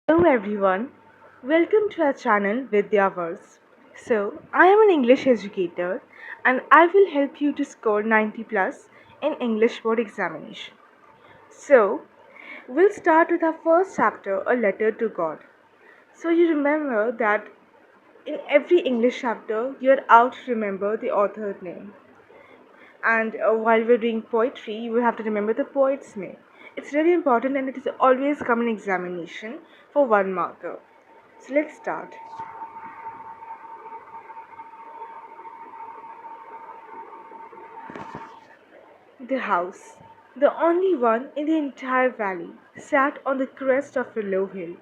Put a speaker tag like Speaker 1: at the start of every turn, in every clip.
Speaker 1: Hello everyone, welcome to our channel Vidyaverse. I am an English educator and I will help you to score 90 plus in English board examination. So, we'll start with our first chapter, A Letter to God. So, you remember that in every English chapter, you're out to remember the author's name. And while we're doing poetry, you will have to remember the poet's name. It's really important and it is always come in examination for one marker. So let's start. The house, the only one in the entire valley, sat on the crest of a low hill.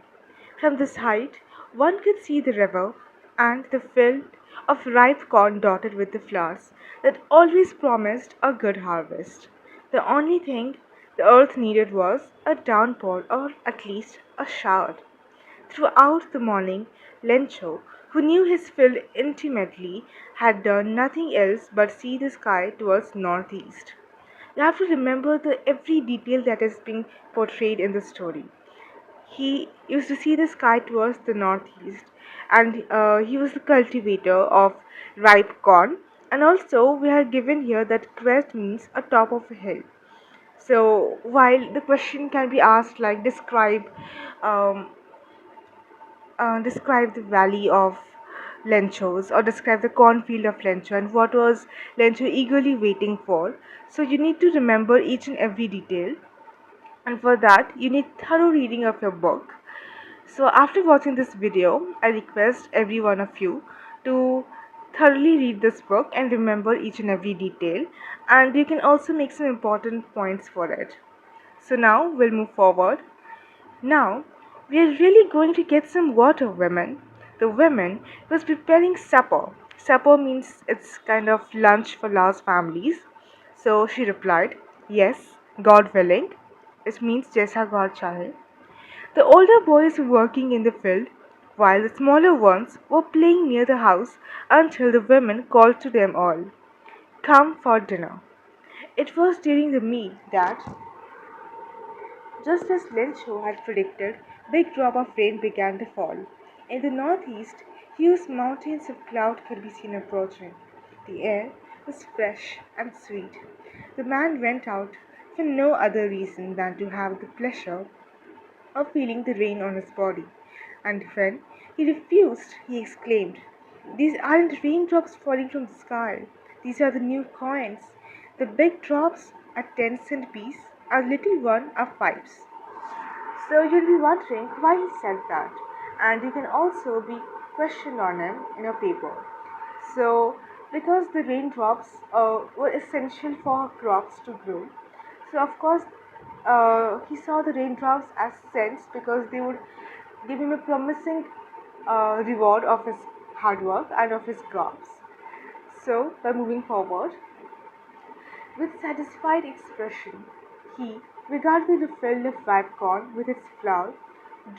Speaker 1: From this height, one could see the river and the field of ripe corn dotted with the flowers that always promised a good harvest. The only thing the earth needed was a downpour or at least a shower. Throughout the morning, Lencho, who knew his field intimately, had done nothing else but see the sky towards northeast. You have to remember the every detail that is being portrayed in the story. He used to see the sky towards the northeast, and he was the cultivator of ripe corn. And also, we are given here that crest means a top of a hill. So, while the question can be asked like um, describe the valley of Lenchos or describe the cornfield of Lencho and what was Lencho eagerly waiting for. So you need to remember each and every detail, and for that you need thorough reading of your book. So after watching this video, I request every one of you to thoroughly read this book and remember each and every detail, and you can also make some important points for it. So now we'll move forward. Now, we are really going to get some water, women. The woman was preparing supper. Supper means it's kind of lunch for large families. So she replied, Yes, God willing. It means Jaisa God chahe. The older boys were working in the field, while the smaller ones were playing near the house until the women called to them all, Come for dinner. It was during the meal that just as Lencho had predicted, big drop of rain began to fall. In the northeast, huge mountains of cloud could be seen approaching. The air was fresh and sweet. The man went out for no other reason than to have the pleasure of feeling the rain on his body. And when he refused, he exclaimed, These aren't raindrops falling from the sky. These are the new coins. The big drops are 10-cent piece, a little one are fives. So you'll be wondering why he said that, and you can also be questioned on him in your paper. So because the raindrops were essential for crops to grow, so of course he saw the raindrops as cents because they would give him a promising reward of his hard work and of his crops. So by moving forward, with satisfied expression, he regarded the field of ripe corn with its flour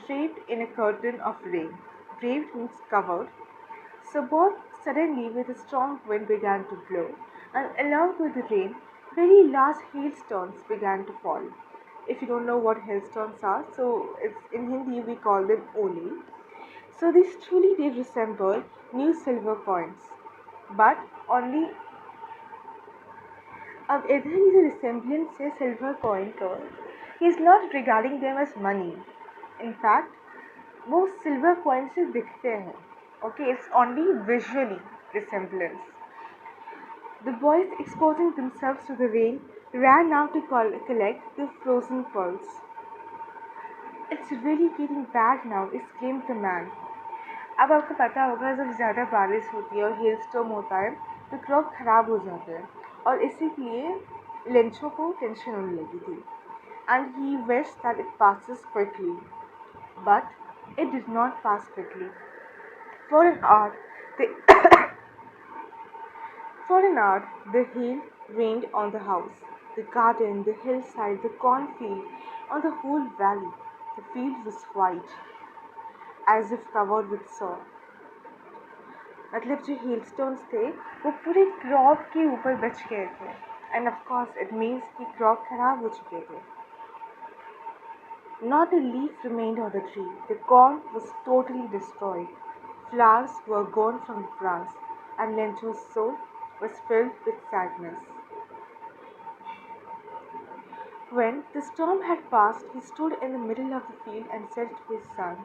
Speaker 1: draped in a curtain of rain. Draped means covered. So both suddenly with a strong wind began to blow, and along with the rain, very large hailstones began to fall. If you don't know what hailstones are, so it's in Hindi we call them ole. So these truly did resemble new silver coins, but only अब इधर ही जो resemblance है silver coin का, he is not regarding them as money. In fact, वो silver coin से दिखते हैं. Okay, it's only visually resemblance. The boys, exposing themselves to the rain, ran out to collect the frozen pearls. It's really getting bad now, exclaimed the man. अब आपको पता होगा जब ज़्यादा बारिश होती है और हेल स्टॉर्म होता है तो क्रॉप ख़राब हो जाते हैं और इसीलिए लेंचो को टेंशन होने लगी थी and he wish that it passes quickly, but it did not pass quickly. For an hour, the for an hour the hail rained on the house, the garden, the hillside, the cornfield, on the whole valley. The field was white, as if covered with snow. मतलब जो हेलस्टोन्स थे वो पूरे crop के ऊपर बच गए थे end of course it means कि क्रॉप खराब हो चुके थे. Not a leaf remained on the tree. The corn was totally destroyed. Flowers were gone from the grass, and Lencho's soul was filled with sadness. When the storm had passed, he stood in the middle of the field and said to his son,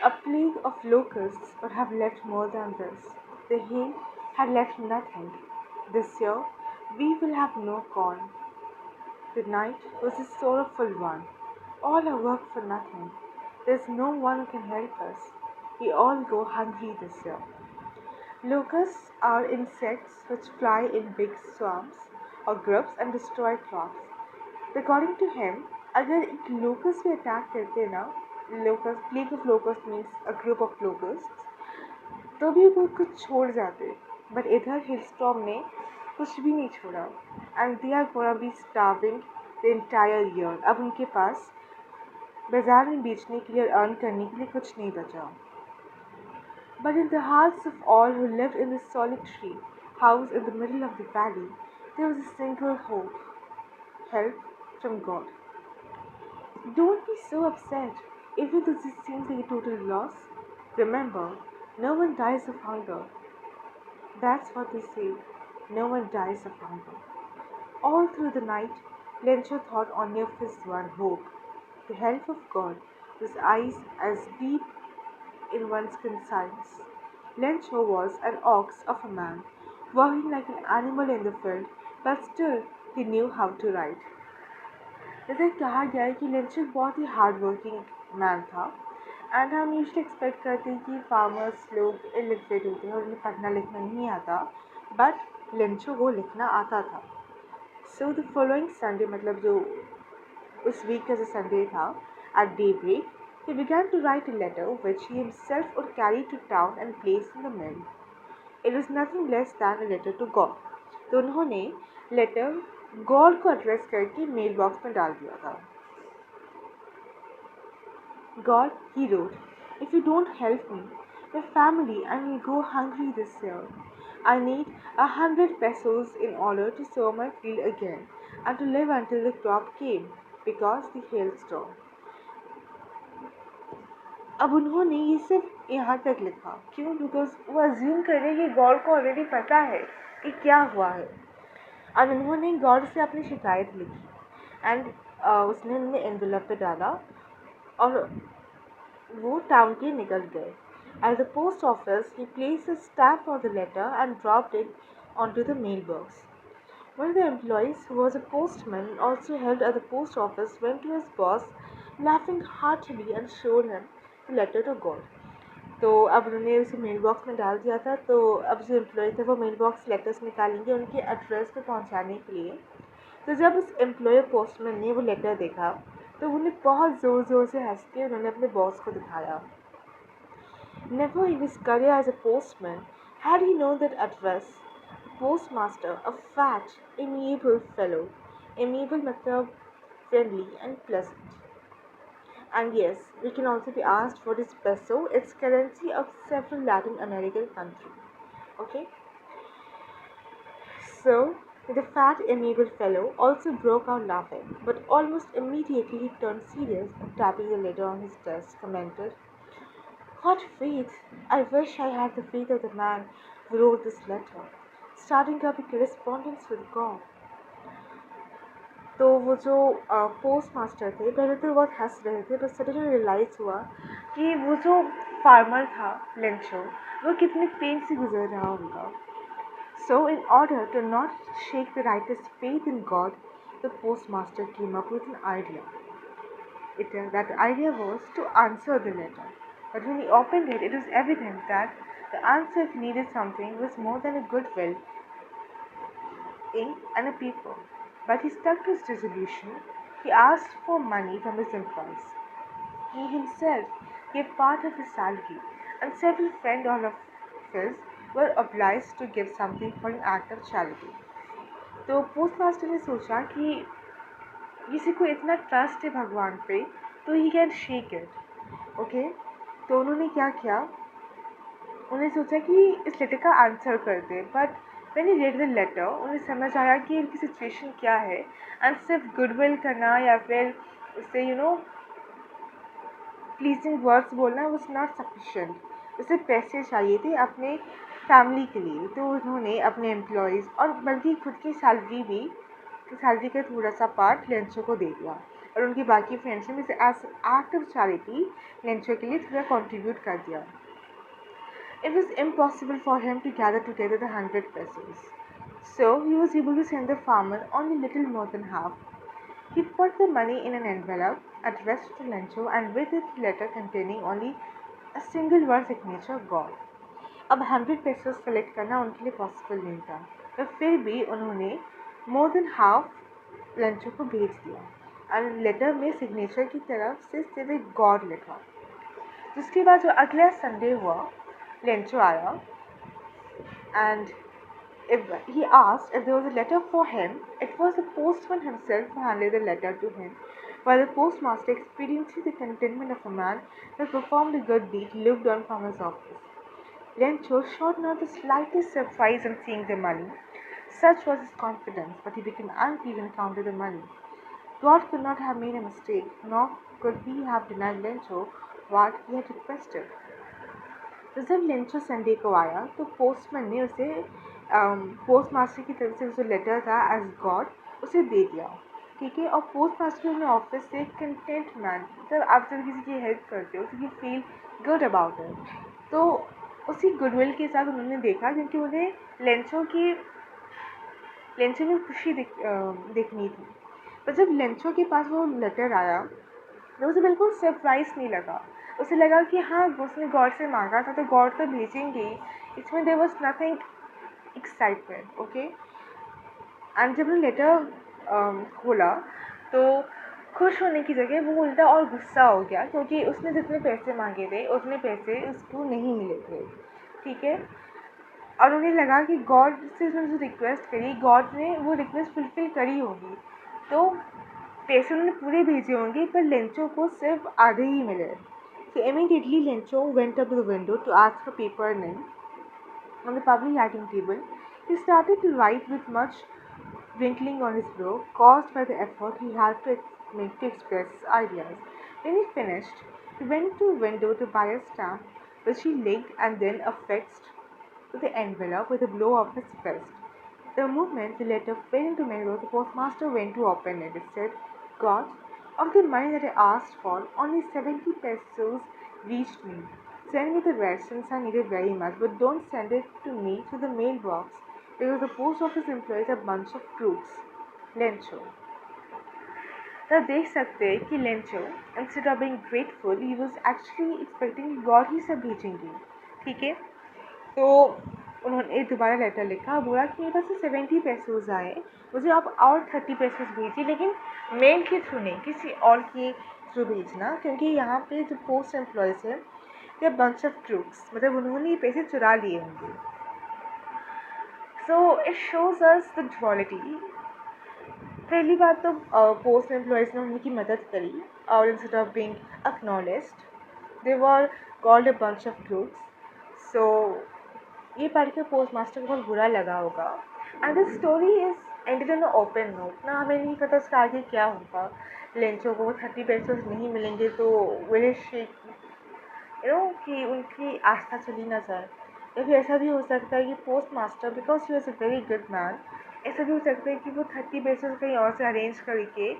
Speaker 1: "A plague of locusts would have left more than this. The hail had left nothing. This year we will have no corn." The night was a sorrowful one. All our work for nothing. There's no one who can help us. We all go hungry this year. Locusts are insects which fly in big swarms or groups and destroy crops. According to him, अगर एक locust पे attack करते ना, locust plague of locust means a group of locusts, तो भी वो कुछ छोड़ जाते, बट इधर हिल स्टॉर्म ने कुछ भी नहीं छोड़ा, and they are gonna be starving the entire year. अब उनके पास बाजार में बेचने के लिए और अर्न करने के लिए कुछ नहीं बचा. But in the hearts of all who lived in this solitary house in the middle of the valley, there was a single hope: help from God. Don't be so upset, even though this seems like a total loss. Remember, no one dies of hunger. That's what they say. No one dies of hunger. All through the night, Lencho thought only of his one hope: the help of God, whose eyes as deep in one's conscience. Lencho was an ox of a man, working like an animal in the field, but still he knew how to ride. जैसे कहा गया है कि Lencho एक बहुत ही hard working man था, and हम usually expect करते हैं कि फार्मर्स लोग इलिटरेट होते हैं और उन्हें पढ़ना लिखना नहीं आता, बट लेंचो को लिखना आता था. सो द फॉलोइंग संडे, मतलब जो उस वीक का जो संडे था, at daybreak he began to write a letter which he himself would carry to town and place in the mill. It was nothing less than a letter to God. तो उन्होंने letter God को address करके mail box में डाल दिया था. God, he wrote, if you don't help me, my family and will go hungry this year. I need 100 pesos in order to sow my field again and to live until the crop came because the hailstorm. अब उन्होंने ये सिर्फ यहाँ तक लिखा. क्यों? Because वो assume कर रहे कि गॉड को ऑलरेडी पता है कि क्या हुआ है. अब उन्होंने गॉड से अपनी शिकायत लिखी, एंड उसने उन्हें एनवेलप पे डाला और वो टाउन के निकल गए. At the post office, he placed a stamp on the letter and dropped it onto the mailbox. One of the employees, who was a postman and also helped at the post office, went to his boss, laughing heartily, and showed him the letter to God. तो अब उन्होंने उसे mail box में डाल दिया था. तो अब जो एम्प्लॉय थे वो मेल बॉक्स लेटर्स निकालेंगे उनके एड्रेस पे पहुंचाने के लिए. तो जब उस एम्प्लॉय पोस्टमैन ने वो लेटर देखा तो उन्हें बहुत ज़ोर ज़ोर से हंस के उन्होंने अपने बॉस को दिखाया. Never in his career as a postman had he known that address. Postmaster, a fat, amiable fellow. Amiable matlab friendly and pleasant. And yes, we can also be asked what is peso. It's currency of several Latin American countries. Okay? So, the fat, amiable fellow also broke out laughing, but almost immediately he turned serious and tapping the letter on his desk, commented, "What faith! I wish I had the faith of the man who wrote this letter, starting up a correspondence with God." तो वो जो post master थे पहले तो बहुत हंस रहे थे, बट सडनली रियलाइज़ हुआ कि वो जो फार्मर था लेंचो, वो कितने पेन से गुजर रहा होगा. So, in order to not shake the writer's faith in God, the postmaster came up with an idea. That idea was to answer the letter. But when he opened it, it was evident that the answer, if he needed something, was more than a goodwill, ink, and a paper. But he stuck to his resolution. He asked for money from his employees. He himself gave part of his salary, and several friends of his were obliged to give something for an act of charity. तो post master ने सोचा कि किसी को इतना trust है भगवान पे तो he can shake it. Okay, तो उन्होंने क्या किया, उन्हें सोचा कि इस लेटर का आंसर कर दे. बट मैंने रेड द लेटर, उन्हें समझ आया कि इनकी सिचुएशन क्या है, एंड सिर्फ गुडविल करना या फिर उससे प्लीजिंग वर्ड्स बोलना वॉज नॉट सफिशेंट। उसे पैसे चाहिए थे अपने फैमिली के लिए, तो उन्होंने अपने एम्प्लॉयज़ और बल्कि खुद की सैलरी भी, सैलरी का थोड़ा सा पार्ट लेंचो को दे दिया, और उनकी बाकी फ्रेंड्स ने इसे as act of charity Lencho के लिए थोड़ा कंट्रीब्यूट कर दिया। It was impossible for him to gather together the 100 pesos. So he was able to send the farmer only little more than half. He put the money in an envelope addressed to Lencho and with it a letter containing only a single word signature God. अब 100 pesos collect करना उनके लिए possible नहीं था, पर फिर भी उन्होंने मोर देन हाफ लेंचो को भेज दिया और लेटर में सिग्नेचर की तरफ से सिर्फ एक गॉड लिखा। जिसके बाद जो अगला संडे हुआ, लेंचो आया and if he asked if there was a letter for him. It was the postman himself who handed the letter to him, while the postmaster, experiencing the contentment of a man who had performed a good deed, looked on from his office. Lencho showed not the slightest surprise on seeing the money. Such was his confidence, but he became angry when he counted the money. God could not have made a mistake, nor could he have denied Lencho what he had requested. तो जब Lencho Sunday को आया तो postman ने उसे post master की तरफ से जो लेटर था एज गॉड उसे दे दिया, ठीक है। और पोस्ट मास्टर अपने ऑफिस से कंटेंट मैन, जब आप जब किसी की हेल्प करते हो तो you feel good about it, तो उसी गुडविल के साथ उन्होंने देखा, क्योंकि उन्हें लेंचो में खुशी दिखनी थी। पर जब लेंचो के पास वो लेटर आया तो उसे बिल्कुल सरप्राइज नहीं लगा। उसे लगा कि हाँ, उसने गॉड से मांगा था तो गॉड तो भेजेंगे ही, इसमें there was nothing excitement, okay. And जब उन्होंने लेटर खोला तो खुश होने की जगह वो उल्टा और गुस्सा हो गया, क्योंकि उसने जितने पैसे मांगे थे उतने पैसे उसको नहीं मिले थे, ठीक है। और उन्हें लगा कि गॉड से उसने जो रिक्वेस्ट करी, गॉड ने वो रिक्वेस्ट फुलफिल करी होगी, तो पैसे उन्होंने पूरे भेजे होंगे, पर लेंचो को सिर्फ आधे ही मिले। So immediately Lencho went up to the window to ask for paper and ink on the public writing table. He started to write with much wrinkling on his brow, caused by the effort he had to make to express his ideas. When he finished, he went to a window to buy a stamp, which he licked and then affixed to the envelope with a blow of his fist. The moment the letter fell into my row, the postmaster went to open it. It said, God, of the money that I asked for, only 70 pesos reached me. Send me the rest since I need it very much, but don't send it to me through the mailbox because the post office employs a bunch of crooks. Lencho. तो देख सकते हैं कि Lencho instead of being grateful he was actually expecting God ही सब भेजेंगे, ठीक है। तो उन्होंने दोबारा लेटर लिखा, बोला कि मेरे पास 70 पेसोज आए, मुझे आप और 30 पेसोज भेजिए, लेकिन मेल के थ्रू नहीं, किसी और के थ्रू भेजना, क्योंकि यहाँ पे जो पोस्ट एम्प्लॉयज़ है दे बंच ऑफ क्रूक्स, मतलब उन्होंने ये पैसे चुरा लिए होंगे। So it shows us the duality. पहली बात तो पोस्ट एम्प्लॉयज़ ने उनकी मदद करी, और instead of being acknowledged they were called a bunch of crooks. So ये पढ़ के पोस्ट मास्टर को बहुत बुरा लगा होगा। And this story is ended on open note ना, हमें नहीं पता उसका आगे क्या होगा। लेंचो को 30 पेसोज नहीं मिलेंगे तो विल शी कि उनकी आस्था चली ना जाए, या फिर ऐसा भी हो सकता है कि post master because he was a very good man, ऐसा भी हो सकता है कि वो 30 पेसोज कहीं और से अरेंज करके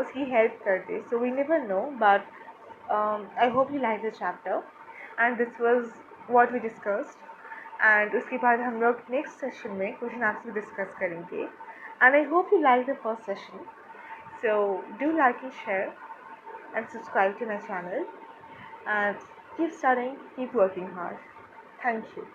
Speaker 1: उसकी हेल्प कर दे। So we never know, but I hope you like the chapter and this was what we discussed. And उसके बाद हम लोग नेक्स्ट सेशन में क्वेश्चन आंसर डिस्कस करेंगे। And I hope you like the first session, so do like and share and subscribe to my channel, and keep studying, keep working hard. Thank you.